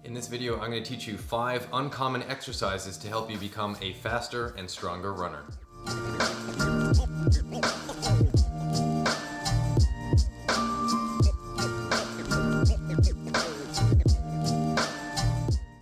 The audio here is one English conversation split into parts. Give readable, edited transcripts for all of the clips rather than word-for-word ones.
In this video, I'm going to teach you 5 uncommon exercises to help you become a faster and stronger runner.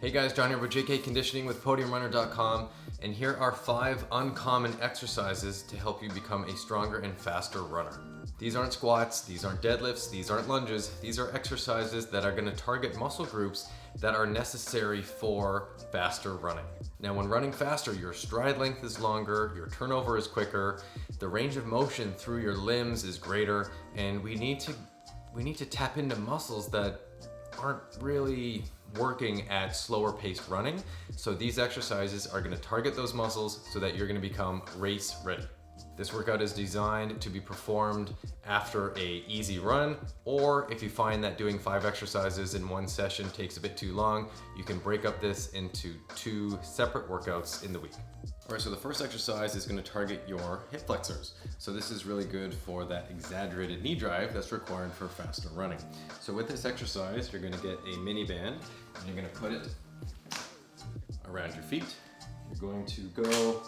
Hey guys, John here with JK Conditioning with PodiumRunner.com, and here are 5 uncommon exercises to help you become a stronger and faster runner. These aren't squats, these aren't deadlifts, these aren't lunges. These are exercises that are going to target muscle groups that are necessary for faster running. Now, when running faster, your stride length is longer, your turnover is quicker, the range of motion through your limbs is greater, and we need to tap into muscles that aren't really working at slower paced running. So these exercises are going to target those muscles so that you're going to become race ready. This workout is designed to be performed after a easy run, or if you find that doing 5 exercises in one session takes a bit too long, you can break up this into 2 separate workouts in the week. All right, so the first exercise is going to target your hip flexors. So this is really good for that exaggerated knee drive that's required for faster running. So with this exercise, you're going to get a mini band and you're going to put it around your feet. You're going to go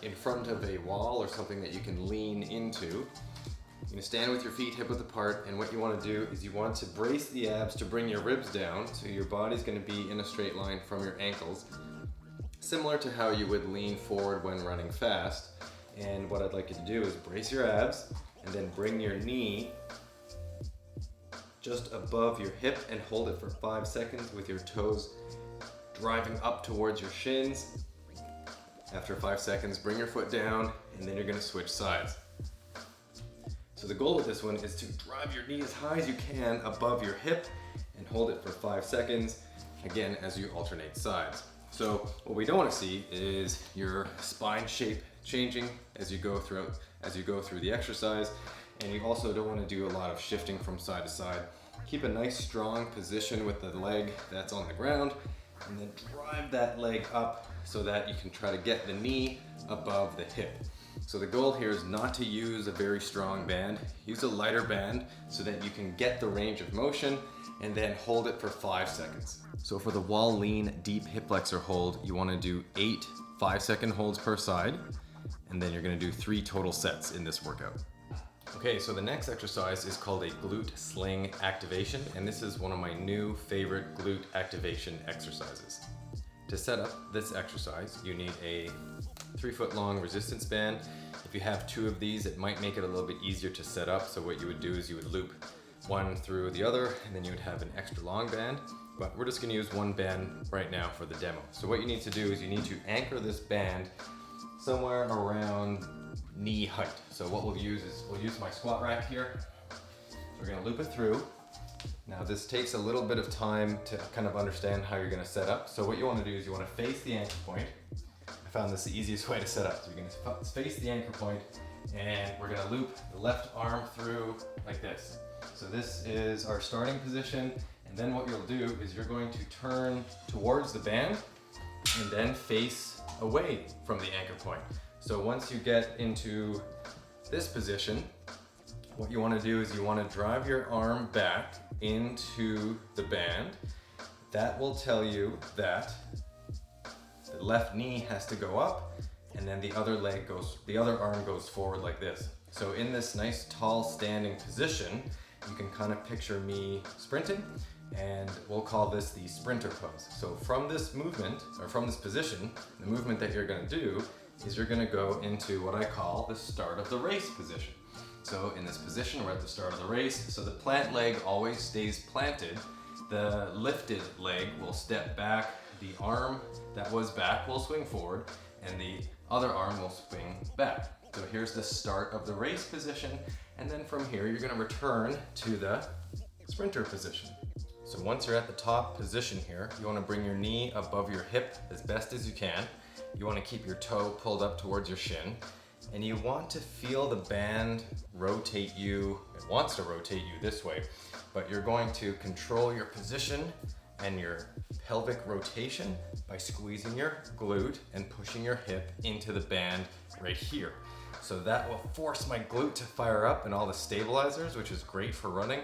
in front of a wall or something that you can lean into. You're going to stand with your feet hip width apart, and what you want to do is you want to brace the abs to bring your ribs down, so your body's going to be in a straight line from your ankles, similar to how you would lean forward when running fast. And what I'd like you to do is brace your abs and then bring your knee just above your hip and hold it for 5 seconds with your toes driving up towards your shins. After 5 seconds, bring your foot down, and then you're going to switch sides. So the goal with this one is to drive your knee as high as you can above your hip and hold it for 5 seconds, again, as you alternate sides. So what we don't want to see is your spine shape changing as you go through the exercise, and you also don't want to do a lot of shifting from side to side. Keep a nice strong position with the leg that's on the ground, and then drive that leg up so that you can try to get the knee above the hip. So the goal here is not to use a very strong band. Use a lighter band so that you can get the range of motion and then hold it for 5 seconds. So for the wall lean deep hip flexor hold, you want to do 8 5-second holds per side, and then you're going to do 3 total sets in this workout. Okay, so the next exercise is called a Glute Sling Activation, and this is one of my new favorite glute activation exercises. To set up this exercise, you need a 3-foot long resistance band. If you have 2 of these, it might make it a little bit easier to set up. So what you would do is you would loop one through the other, and then you would have an extra long band. But we're just going to use one band right now for the demo. So what you need to do is you need to anchor this band somewhere around knee height. So what we'll use my squat rack here. We're going to loop it through. Now this takes a little bit of time to kind of understand how you're going to set up. So what you want to do is you want to face the anchor point. I found this the easiest way to set up. So you're going to face the anchor point, and we're going to loop the left arm through like this. So this is our starting position, and then what you'll do is you're going to turn towards the band and then face away from the anchor point. So once you get into this position, what you want to do is you want to drive your arm back into the band. That will tell you that the left knee has to go up, and then the other arm goes forward like this. So in this nice tall standing position, you can kind of picture me sprinting, and we'll call this the sprinter pose. So from this movement, or from this position, the movement that you're going to do is you're going to go into what I call the start of the race position. So in this position, we're at the start of the race. So the plant leg always stays planted. The lifted leg will step back. The arm that was back will swing forward, and the other arm will swing back. So here's the start of the race position. And then from here, you're going to return to the sprinter position. So once you're at the top position here, you want to bring your knee above your hip as best as you can. You want to keep your toe pulled up towards your shin. And you want to feel the band rotate you. It wants to rotate you this way, but you're going to control your position and your pelvic rotation by squeezing your glute and pushing your hip into the band right here. So that will force my glute to fire up and all the stabilizers, which is great for running.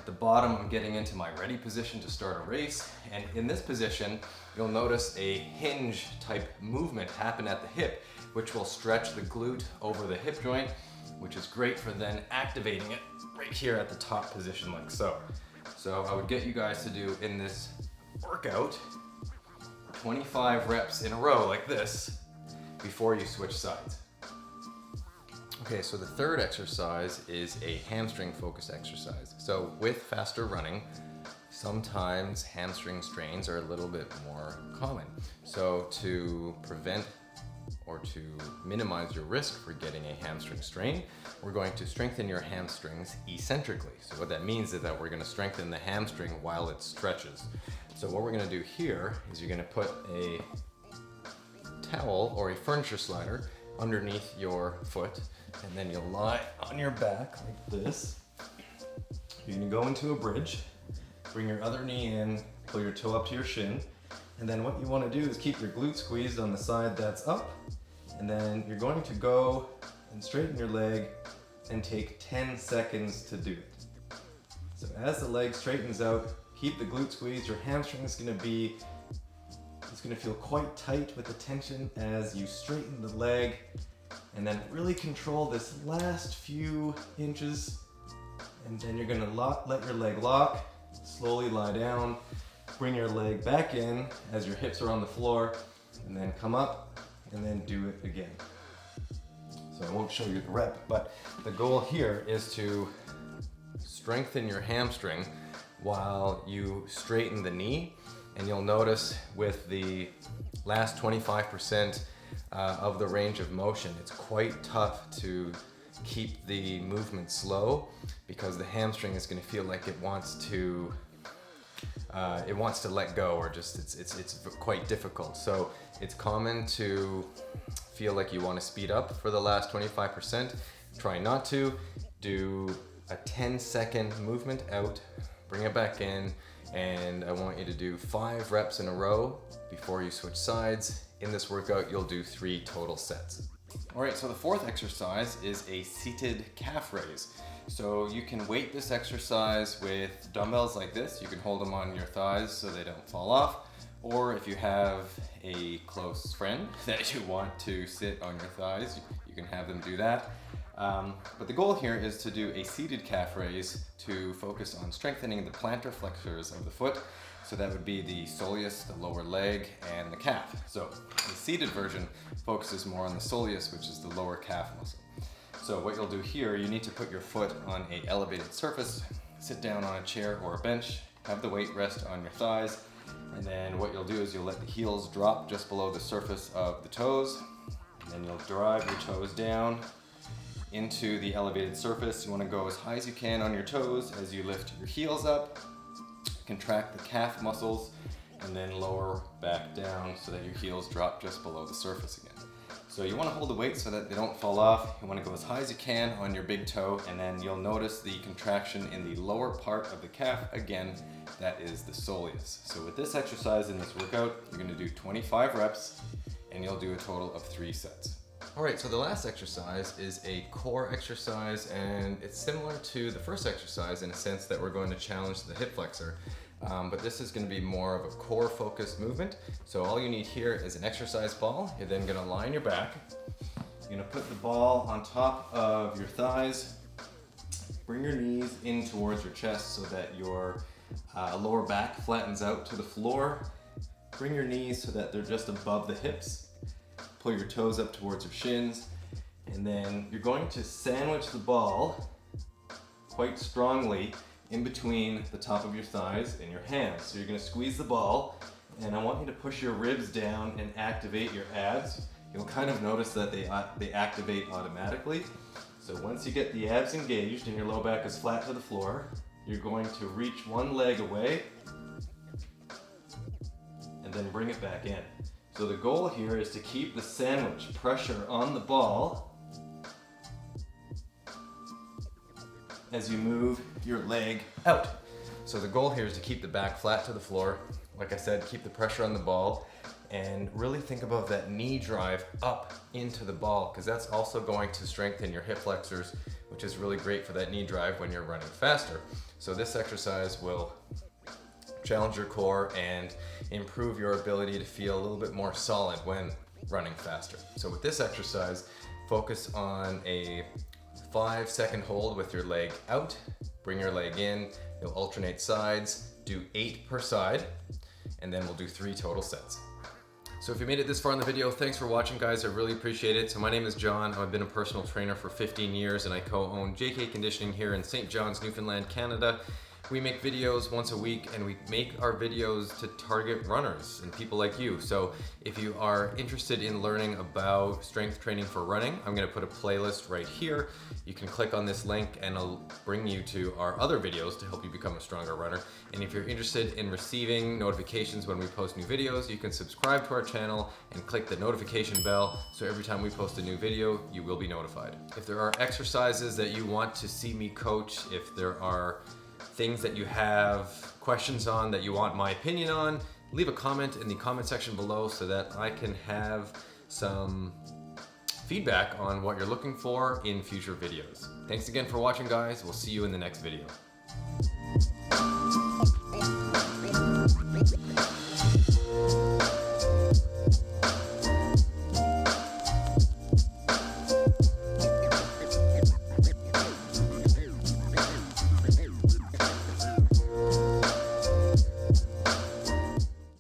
the bottom, I'm getting into my ready position to start a race. And in this position, you'll notice a hinge type movement happen at the hip, which will stretch the glute over the hip joint, which is great for then activating it right here at the top position like so. So I would get you guys to do in this workout 25 reps in a row like this before you switch sides. Okay, so the third exercise is a hamstring focus exercise. So with faster running, sometimes hamstring strains are a little bit more common. So to prevent or to minimize your risk for getting a hamstring strain, we're going to strengthen your hamstrings eccentrically. So what that means is that we're going to strengthen the hamstring while it stretches. So what we're going to do here is you're going to put a towel or a furniture slider underneath your foot, and then you'll lie on your back like this. You're going to go into a bridge, bring your other knee in, pull your toe up to your shin, and then what you want to do is keep your glute squeezed on the side that's up, and then you're going to go and straighten your leg and take 10 seconds to do it. So as the leg straightens out, keep the glute squeezed. Your hamstring is going to be, it's going to feel quite tight with the tension as you straighten the leg, and then really control this last few inches, and then you're going to let your leg lock, slowly lie down, bring your leg back in as your hips are on the floor, and then come up and then do it again. So I won't show you the rep, but the goal here is to strengthen your hamstring while you straighten the knee. And you'll notice with the last 25% of the range of motion, it's quite tough to keep the movement slow because the hamstring is going to feel like it wants to let go, or just it's quite difficult. So it's common to feel like you want to speed up for the last 25%. Try not to. Do a 10-second movement out, bring it back in, and I want you to do 5 reps in a row before you switch sides. In this workout, you'll do 3 total sets. All right, so the fourth exercise is a seated calf raise. So you can weight this exercise with dumbbells like this. You can hold them on your thighs so they don't fall off. Or if you have a close friend that you want to sit on your thighs, you can have them do that. But the goal here is to do a seated calf raise to focus on strengthening the plantar flexors of the foot. So that would be the soleus, the lower leg, and the calf. So the seated version focuses more on the soleus, which is the lower calf muscle. So what you'll do here, you need to put your foot on an elevated surface, sit down on a chair or a bench, have the weight rest on your thighs, and then what you'll do is you'll let the heels drop just below the surface of the toes, and then you'll drive your toes down into the elevated surface. You want to go as high as you can on your toes as you lift your heels up, contract the calf muscles, and then lower back down so that your heels drop just below the surface again. So you want to hold the weight so that they don't fall off. You want to go as high as you can on your big toe, and then you'll notice the contraction in the lower part of the calf. Again, that is the soleus. So with this exercise in this workout, you're going to do 25 reps, and you'll do a total of 3 sets. All right, so the last exercise is a core exercise, and it's similar to the first exercise in a sense that we're going to challenge the hip flexor. But this is going to be more of a core focused movement. So all you need here is an exercise ball. You're then going to lie on your back. You're going to put the ball on top of your thighs. Bring your knees in towards your chest so that your lower back flattens out to the floor. Bring your knees so that they're just above the hips. Pull your toes up towards your shins. And then you're going to sandwich the ball quite strongly in between the top of your thighs and your hands. So you're going to squeeze the ball, and I want you to push your ribs down and activate your abs. You'll kind of notice that they activate automatically. So once you get the abs engaged and your low back is flat to the floor, you're going to reach one leg away and then bring it back in. So the goal here is to keep the sandwich pressure on the ball as you move your leg out. So the goal here is to keep the back flat to the floor. Like I said, keep the pressure on the ball, and really think about that knee drive up into the ball, because that's also going to strengthen your hip flexors, which is really great for that knee drive when you're running faster. So this exercise will challenge your core and improve your ability to feel a little bit more solid when running faster. So with this exercise, focus on a 5-second hold with your leg out, bring your leg in, you'll alternate sides, do 8 per side, and then we'll do 3 total sets. So if you made it this far in the video, thanks for watching, guys. I really appreciate it. So my name is John. I've been a personal trainer for 15 years, and I co-own JK Conditioning here in St. John's, Newfoundland, Canada. We make videos once a week, and we make our videos to target runners and people like you. So if you are interested in learning about strength training for running, I'm gonna put a playlist right here. You can click on this link and it'll bring you to our other videos to help you become a stronger runner. And if you're interested in receiving notifications when we post new videos, you can subscribe to our channel and click the notification bell, so every time we post a new video, you will be notified. If there are exercises that you want to see me coach, if there are things that you have questions on that you want my opinion on, leave a comment in the comment section below so that I can have some feedback on what you're looking for in future videos. Thanks again for watching, guys. We'll see you in the next video.